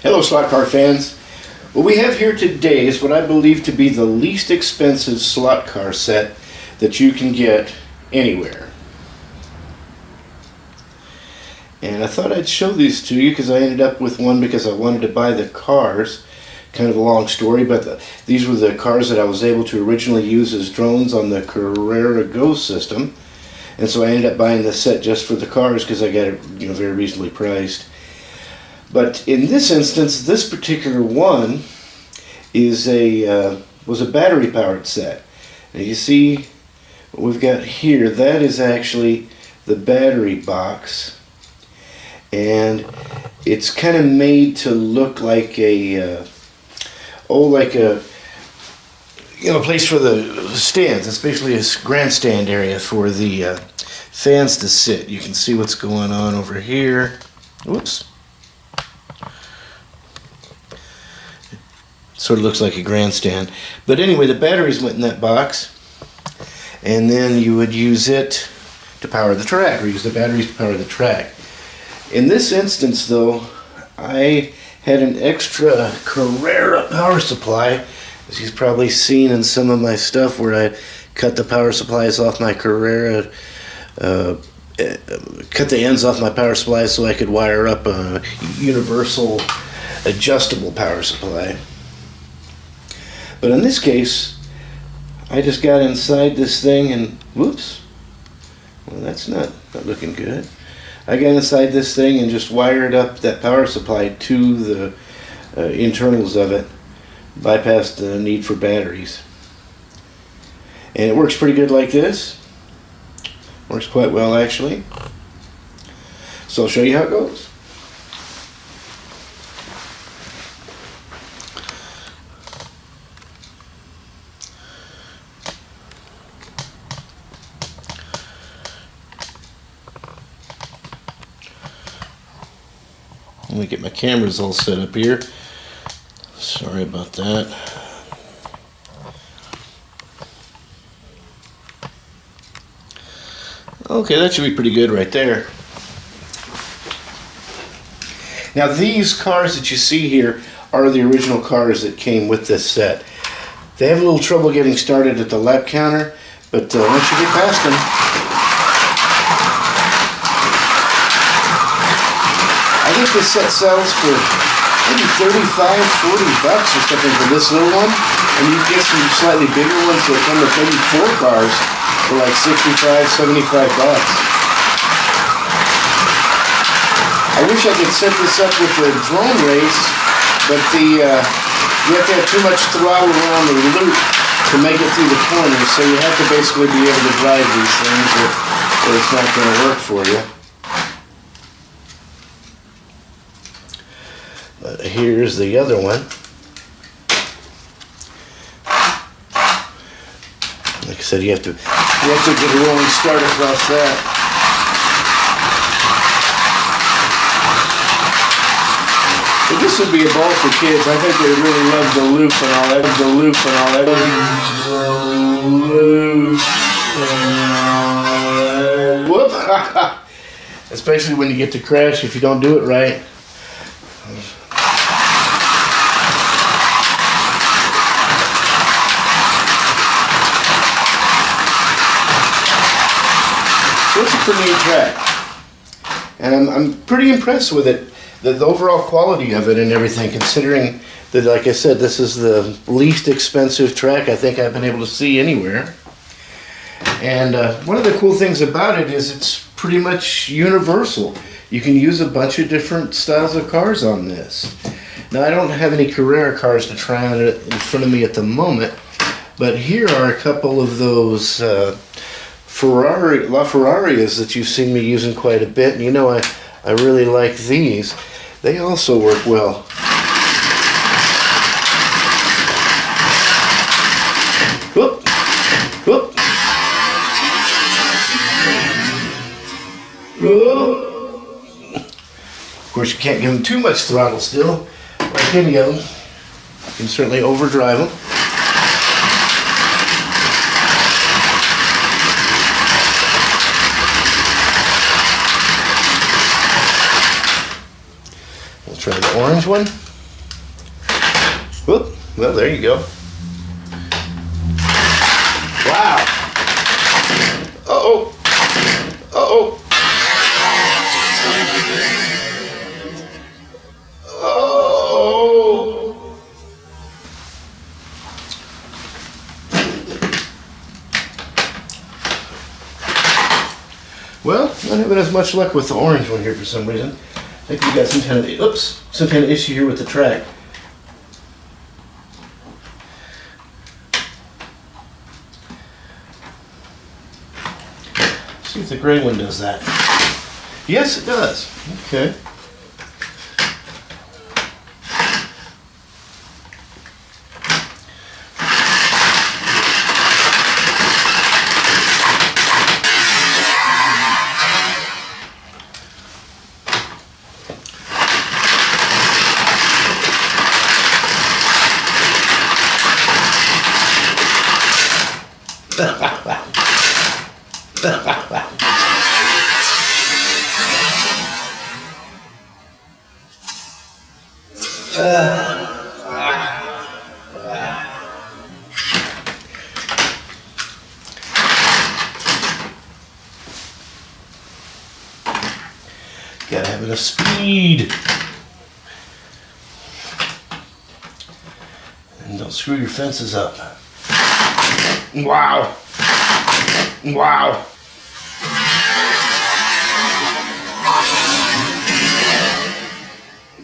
Hello slot car fans. What we have here today is what I believe to be the least expensive slot car set that you can get anywhere. And I thought I'd show these to you because I ended up with one because I wanted to buy the cars. Kind of a long story, but these were the cars that I was able to originally use as drones on the Carrera Go system. And so I ended up buying this set just for the cars because I got it very reasonably priced. But in this instance, this particular one is was a battery powered set. Now you see what we've got here, that is actually the battery box, and it's kind of made to look like a place for the stands. It's basically a grandstand area for the fans to sit. You can see what's going on over here. Whoops. Sort of looks like a grandstand. But anyway, the batteries went in that box, and then you would use it to power the track, or use the batteries to power the track. In this instance though, I had an extra Carrera power supply, as you've probably seen in some of my stuff where I cut the power supplies off my Carrera, cut the ends off my power supply so I could wire up a universal adjustable power supply. But in this case, I just got inside this thing and whoops, well that's not looking good. I got inside this thing and just wired up that power supply to the internals of it, bypassed the need for batteries. And it works pretty good like this. Works quite well actually. So I'll show you how it goes. Let me get my cameras all set up here. Sorry about that. Okay, that should be pretty good right there. Now these cars that you see here are the original cars that came with this set. They have a little trouble getting started at the lap counter, but once you get past them, I think this set sells for maybe $35, $40 or something for this little one, and you get some slightly bigger ones that come with maybe 4 cars for like $65, $75. I wish I could set this up with a drone race, but you have to have too much throttle around the loop to make it through the corners, so you have to basically be able to drive these things or it's not going to work for you. But here's the other one. Like I said, you have to get a rolling start across that. But this would be a ball for kids. I think they really love the loop and all that. The loop and all that. Whoop! Especially when you get to crash if you don't do it right. It's a pretty neat track, and I'm pretty impressed with it, the overall quality of it and everything, considering that, like I said, this is the least expensive track I think I've been able to see anywhere. And one of the cool things about it is it's pretty much universal. You can use a bunch of different styles of cars on this. Now I don't have any Carrera cars to try on it in front of me at the moment, but here are a couple of those LaFerrari's that you've seen me using quite a bit, and I really like these. They also work well. Whoop, whoop, whoop. Of course, you can't give them too much throttle still, like any of them. You can certainly overdrive them. We'll try the orange one. Whoop. Well, there you go. Wow. Uh-oh. Uh-oh. Oh. Well, not having as much luck with the orange one here for some reason. I think we got some kind of issue here with the track. See if the gray one does that. Yes, it does. Okay. Gotta have enough speed. And don't screw your fences up. Wow. Wow.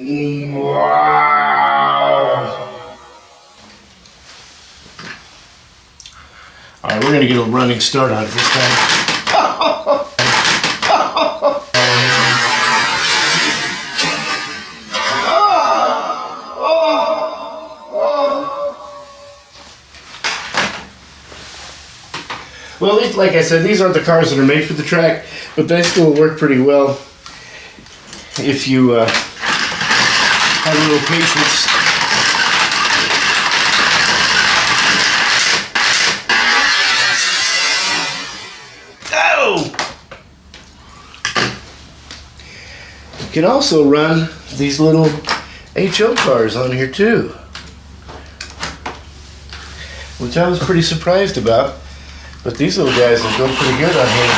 Wow. All right, we're gonna get a running start on it this time. Well, like I said, these aren't the cars that are made for the track, but they still work pretty well if you have a little patience. Oh! You can also run these little HO cars on here too, which I was pretty surprised about. But these little guys will go pretty good on here.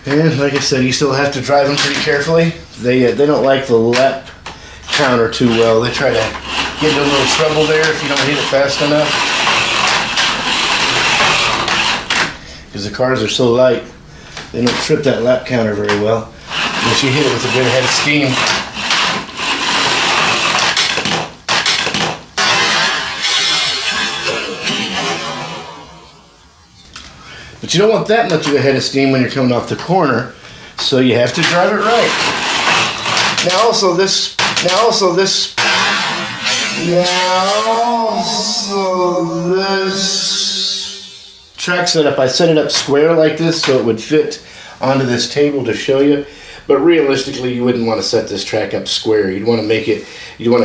And like I said, you still have to drive them pretty carefully. They don't like the lap counter too well. They try to get into a little trouble there if you don't hit it fast enough. Because the cars are so light. They don't trip that lap counter very well unless you hit it with a good head of steam. But you don't want that much of a head of steam when you're coming off the corner, so you have to drive it right. Now also this track setup, I set it up square like this so it would fit onto this table to show you. But realistically, you wouldn't want to set this track up square. You'd want to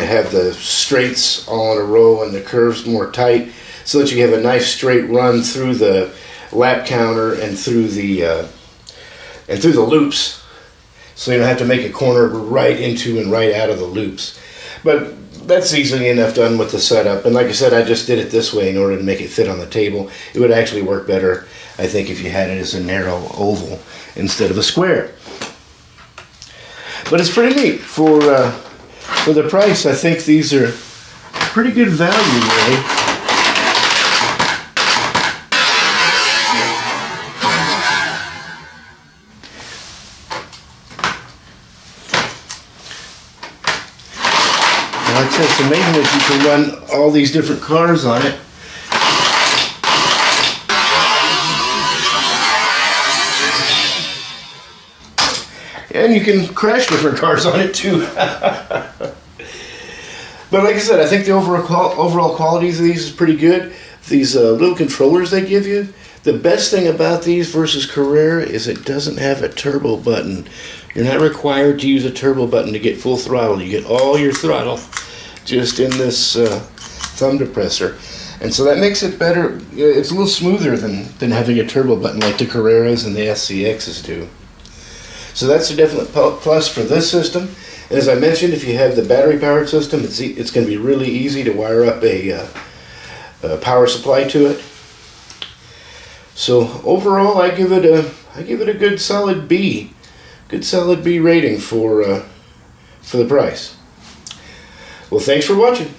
have the straights all in a row and the curves more tight so that you have a nice straight run through the lap counter and through the loops. So you don't have to make a corner right into and right out of the loops. But that's easily enough done with the setup. And like I said, I just did it this way in order to make it fit on the table. It would actually work better, I think, if you had it as a narrow oval instead of a square. But it's pretty neat. For the price, I think these are pretty good value, really. Like I said, it's amazing that you can run all these different cars on it. And you can crash different cars on it too. But like I said, I think the overall qualities of these is pretty good. These little controllers they give you, the best thing about these versus Carrera is it doesn't have a turbo button. You're not required to use a turbo button to get full throttle. You get all your throttle just in this thumb depressor. And so that makes it better. It's a little smoother than having a turbo button like the Carreras and the SCXs do. So that's a definite plus for this system. And as I mentioned, if you have the battery powered system, it's going to be really easy to wire up a power supply to it. So overall, I give it a good solid B rating for the price. Well, thanks for watching.